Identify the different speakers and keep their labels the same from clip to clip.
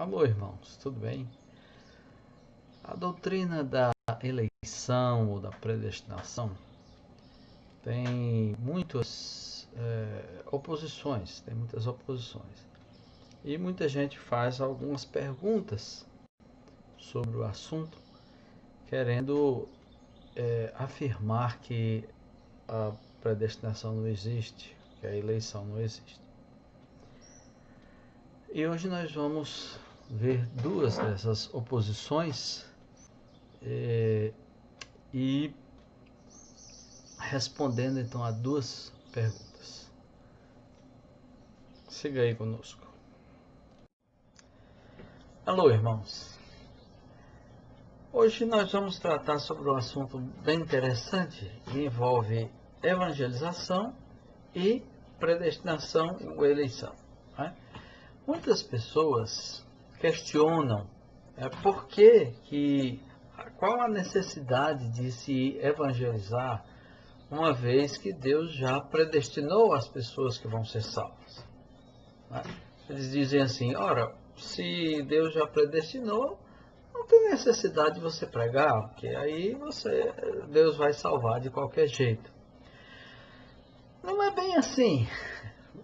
Speaker 1: Alô, irmãos, tudo bem? A doutrina da eleição ou da predestinação tem muitas oposições, E muita gente faz algumas perguntas sobre o assunto, querendo afirmar que a predestinação não existe, que a eleição não existe. E hoje nós vamos ver duas dessas oposições e respondendo então a duas perguntas. Siga aí conosco. Alô, irmãos. Hoje nós vamos tratar sobre um assunto bem interessante que envolve evangelização e predestinação ou eleição. Né? Muitas pessoas questionam qual a necessidade de se evangelizar, uma vez que Deus já predestinou as pessoas que vão ser salvas. Né? Eles dizem assim, ora, se Deus já predestinou, não tem necessidade de você pregar, porque aí Deus vai salvar de qualquer jeito. Não é bem assim.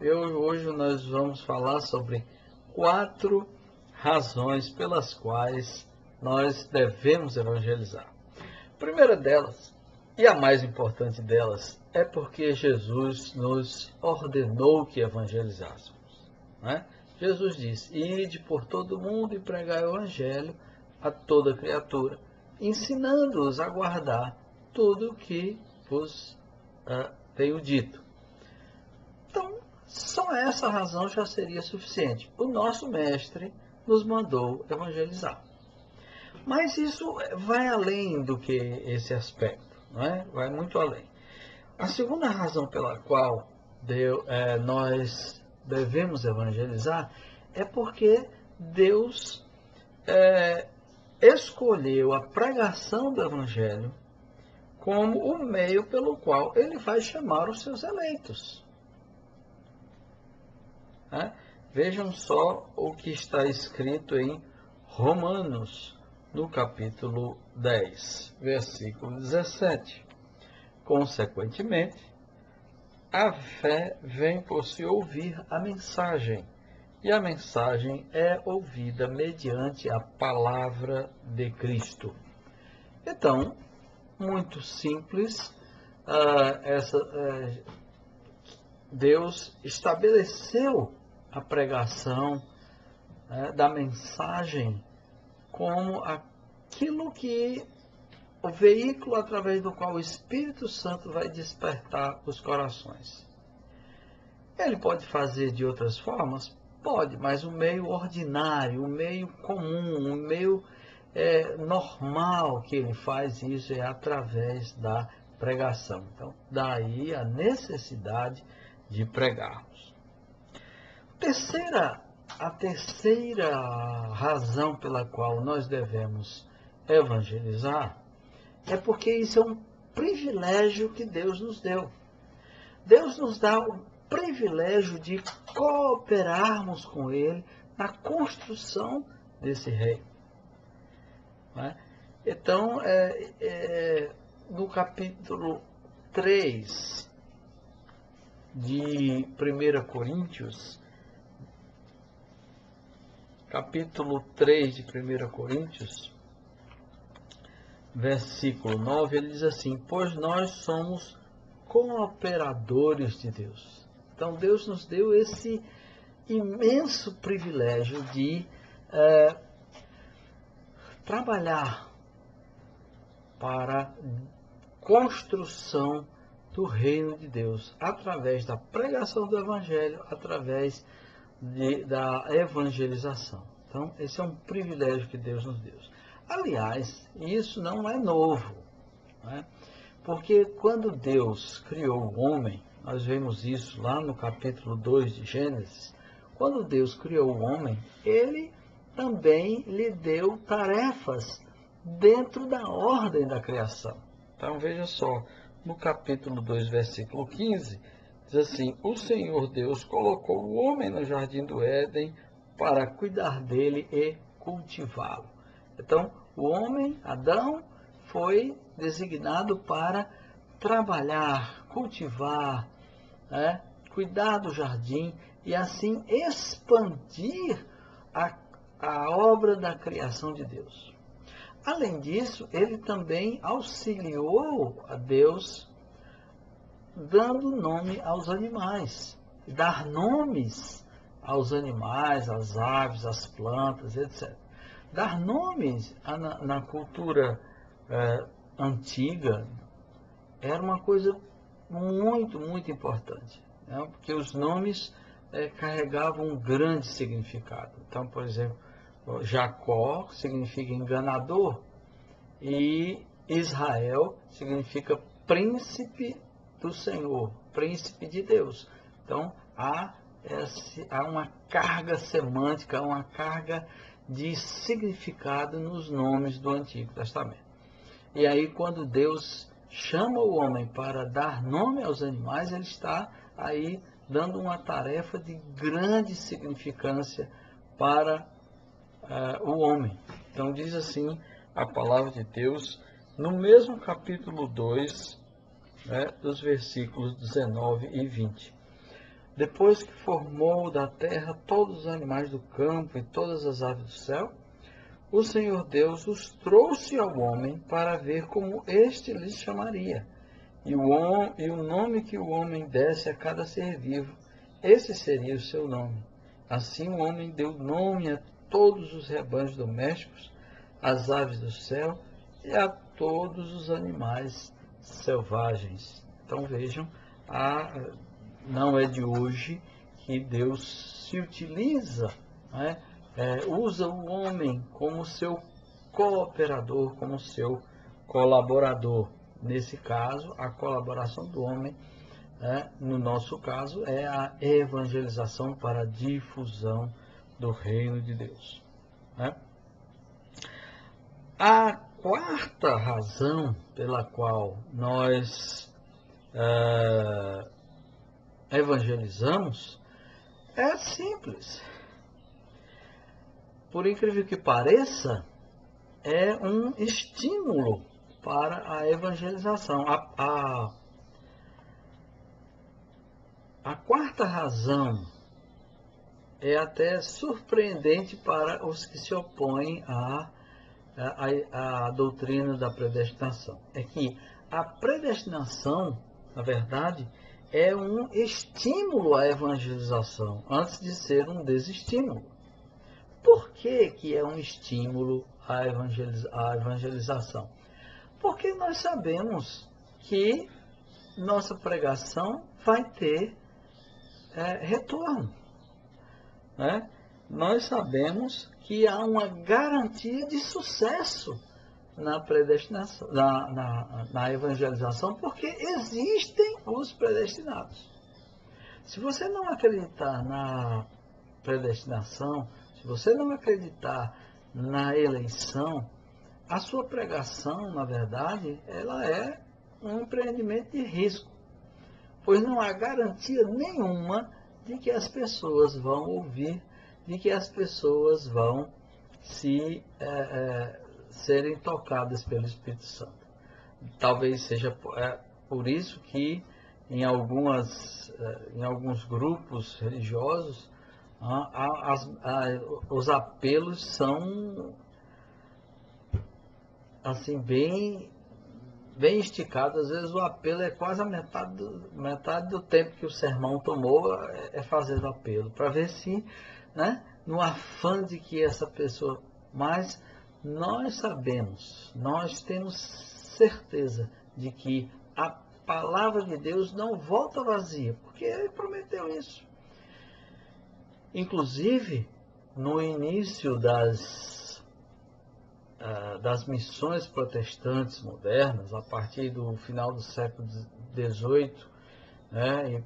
Speaker 1: Hoje nós vamos falar sobre 4 razões pelas quais nós devemos evangelizar. A primeira delas, e a mais importante delas, é porque Jesus nos ordenou que evangelizássemos. Né? Jesus disse, ide por todo o mundo e pregai o evangelho a toda criatura, ensinando-os a guardar tudo o que vos tenho dito. Então, só essa razão já seria suficiente. O nosso mestre nos mandou evangelizar. Mas isso vai além do que esse aspecto, não é? Vai muito além. A segunda razão pela qual nós devemos evangelizar é porque Deus escolheu a pregação do Evangelho como o meio pelo qual ele vai chamar os seus eleitos. Vejam só o que está escrito em Romanos, no capítulo 10, versículo 17. Consequentemente, a fé vem por se ouvir a mensagem, e a mensagem é ouvida mediante a palavra de Cristo. Então, muito simples, Deus estabeleceu a pregação da mensagem como aquilo que o veículo através do qual o Espírito Santo vai despertar os corações. Ele pode fazer de outras formas? Pode, mas o meio ordinário, o meio comum, o meio normal que ele faz isso é através da pregação. Então, daí a necessidade de pregarmos. A terceira razão pela qual nós devemos evangelizar é porque isso é um privilégio que Deus nos deu. Deus nos dá o privilégio de cooperarmos com Ele na construção desse reino. Então, no capítulo 3 de 1 Coríntios, versículo 9, ele diz assim, pois nós somos cooperadores de Deus. Então, Deus nos deu esse imenso privilégio de trabalhar para a construção do reino de Deus, através da pregação do Evangelho, através da evangelização. Então, esse é um privilégio que Deus nos deu. Aliás, isso não é novo, né? Porque quando Deus criou o homem, nós vemos isso lá no capítulo 2 de Gênesis, quando Deus criou o homem, ele também lhe deu tarefas dentro da ordem da criação. Então veja só, no capítulo 2, versículo 15, diz assim, o Senhor Deus colocou o homem no jardim do Éden para cuidar dele e cultivá-lo. Então, o homem, Adão, foi designado para trabalhar, cultivar, né, cuidar do jardim e assim expandir a obra da criação de Deus. Além disso, ele também auxiliou a Deus dando nome aos animais. Dar nomes aos animais, às aves, às plantas, etc. Dar nomes na cultura antiga era uma coisa muito, muito importante, né? Porque os nomes carregavam um grande significado. Então, por exemplo, Jacó significa enganador e Israel significa príncipe do Senhor, príncipe de Deus. Então, há uma carga semântica, uma carga de significado nos nomes do Antigo Testamento. E aí, quando Deus chama o homem para dar nome aos animais, ele está aí dando uma tarefa de grande significância para o homem. Então, diz assim a palavra de Deus, no mesmo capítulo 2, né, dos versículos 19 e 20. Depois que formou da terra todos os animais do campo e todas as aves do céu, o Senhor Deus os trouxe ao homem para ver como este lhes chamaria. E o nome que o homem desse a cada ser vivo, esse seria o seu nome. Assim o homem deu nome a todos os rebanhos domésticos, às aves do céu e a todos os animais selvagens. Então vejam, não é de hoje que Deus se utiliza, né? Usa o homem como seu cooperador, como seu colaborador. Nesse caso, a colaboração do homem, no nosso caso, é a evangelização para a difusão do reino de Deus, né? A quarta razão pela qual nós evangelizamos é simples. Por incrível que pareça, é um estímulo para a evangelização. A quarta razão é até surpreendente para os que se opõem à doutrina da predestinação. É que a predestinação, na verdade, é um estímulo à evangelização, antes de ser um desestímulo. Por que é um estímulo à evangelização? Porque nós sabemos que nossa pregação vai ter retorno, né? Nós sabemos que há uma garantia de sucesso na predestinação, na evangelização, porque existem os predestinados. Se você não acreditar na predestinação, se você não acreditar na eleição, a sua pregação, na verdade, ela é um empreendimento de risco, pois não há garantia nenhuma de que as pessoas vão ouvir, de que as pessoas vão serem tocadas pelo Espírito Santo. Talvez seja por isso que em alguns grupos religiosos os apelos são assim bem esticados. Às vezes o apelo é quase a metade do tempo que o sermão tomou é fazendo apelo, para ver se, né, no afã de que essa pessoa... Mas nós sabemos, nós temos certeza de que a palavra de Deus não volta vazia, porque ele prometeu isso. Inclusive, no início das missões protestantes modernas, a partir do final do século XVIII, né, e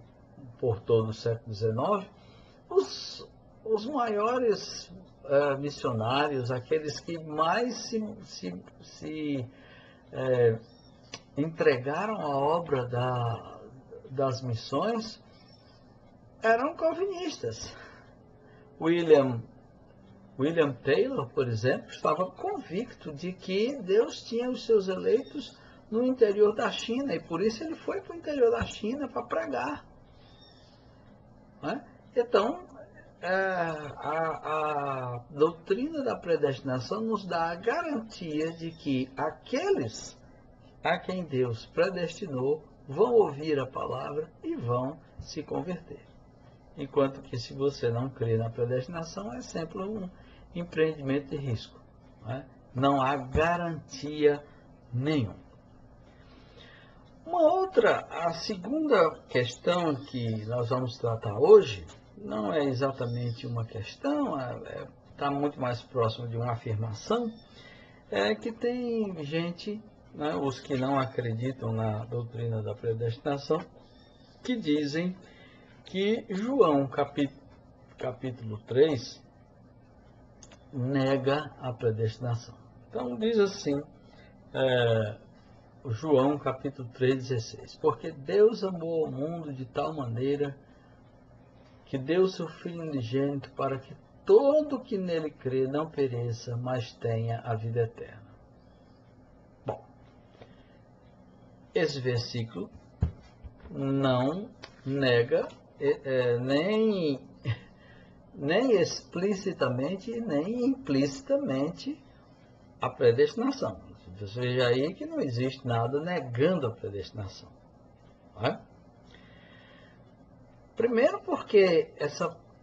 Speaker 1: por todo o século XIX, os maiores missionários, aqueles que mais se entregaram à obra das missões, eram calvinistas. William William Taylor, por exemplo, estava convicto de que Deus tinha os seus eleitos no interior da China, e por isso ele foi para o interior da China para pregar. Né? Então, a doutrina da predestinação nos dá a garantia de que aqueles a quem Deus predestinou vão ouvir a palavra e vão se converter. Enquanto que se você não crê na predestinação, é sempre um empreendimento de risco. Né? Não há garantia nenhuma. A segunda questão que nós vamos tratar hoje, não é exatamente uma questão, está muito mais próximo de uma afirmação, é que tem gente, né, os que não acreditam na doutrina da predestinação, que dizem que João capítulo 3 nega a predestinação. Então diz assim, João capítulo 3,16: porque Deus amou o mundo de tal maneira que deu seu Filho unigênito para que todo que nele crê não pereça, mas tenha a vida eterna. Bom, esse versículo não nega nem explicitamente nem implicitamente a predestinação. Você veja aí que não existe nada negando a predestinação. Não é? Primeiro porque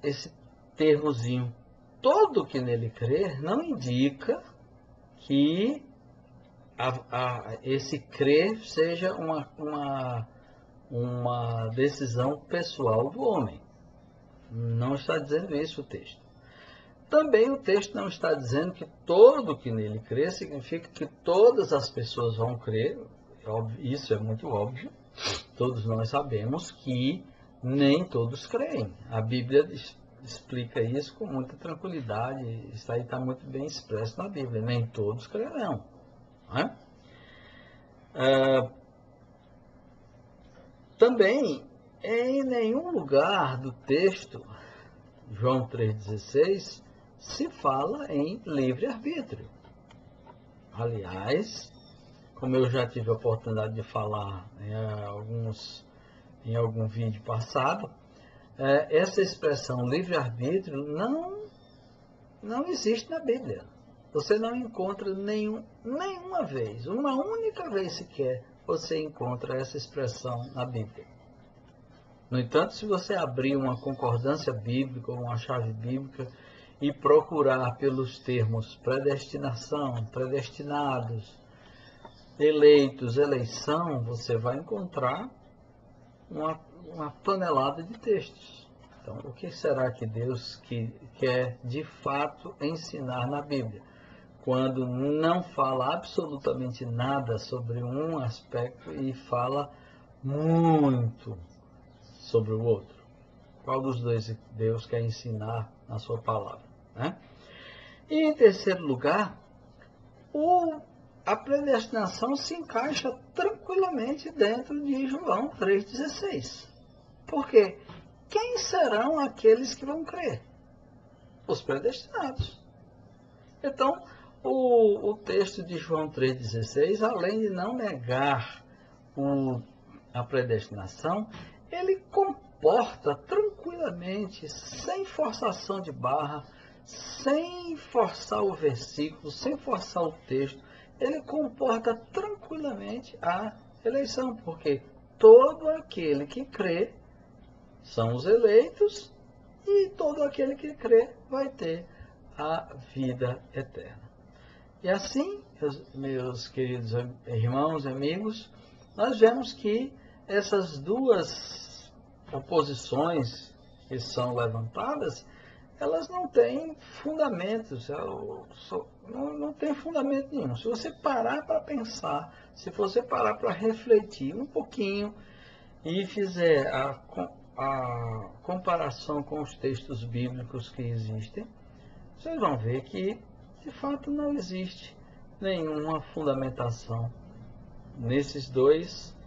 Speaker 1: esse termozinho, todo que nele crer, não indica que esse crer seja uma decisão pessoal do homem. Não está dizendo isso o texto. Também o texto não está dizendo que todo que nele crê significa que todas as pessoas vão crer. Isso é muito óbvio. Todos nós sabemos que nem todos creem. A Bíblia explica isso com muita tranquilidade. Isso aí está muito bem expresso na Bíblia. Nem todos crerão. Não é? Também, em nenhum lugar do texto, João 3,16, se fala em livre-arbítrio. Aliás, como eu já tive a oportunidade de falar em algum vídeo passado, essa expressão livre-arbítrio não existe na Bíblia. Você não encontra nenhuma vez, uma única vez sequer, você encontra essa expressão na Bíblia. No entanto, se você abrir uma concordância bíblica, uma chave bíblica, e procurar pelos termos predestinação, predestinados, eleitos, eleição, você vai encontrar uma tonelada de textos. Então, o que será que Deus quer de fato ensinar na Bíblia? Quando não fala absolutamente nada sobre um aspecto e fala muito sobre o outro. Qual dos dois Deus quer ensinar na sua palavra? Né? E em terceiro lugar, a predestinação se encaixa tranquilamente dentro de João 3,16. Por quê? Quem serão aqueles que vão crer? Os predestinados. Então, o texto de João 3,16, além de não negar a predestinação, ele comporta tranquilamente, sem forçação de barra, sem forçar o versículo, sem forçar o texto, ele comporta tranquilamente a eleição, porque todo aquele que crê são os eleitos e todo aquele que crê vai ter a vida eterna. E assim, meus queridos irmãos e amigos, nós vemos que essas duas oposições que são levantadas, elas não têm fundamentos, não tem fundamento nenhum. Se você parar para pensar, se você parar para refletir um pouquinho e fizer a comparação com os textos bíblicos que existem, vocês vão ver que, de fato, não existe nenhuma fundamentação nesses dois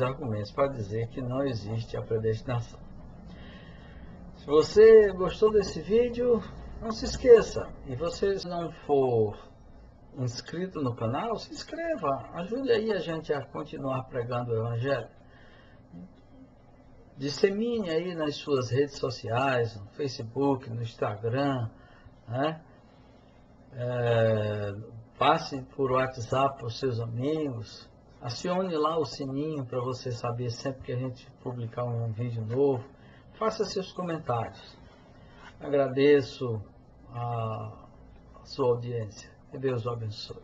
Speaker 1: argumentos para dizer que não existe a predestinação. Se você gostou desse vídeo, Não se esqueça, e você se não for inscrito no canal, se inscreva, ajude aí a gente a continuar pregando o Evangelho. Dissemine aí nas suas redes sociais, no Facebook, no Instagram, né? Passe por WhatsApp para os seus amigos, acione lá o sininho para você saber sempre que a gente publicar um vídeo novo, faça seus comentários. Agradeço a sua audiência, que Deus o abençoe.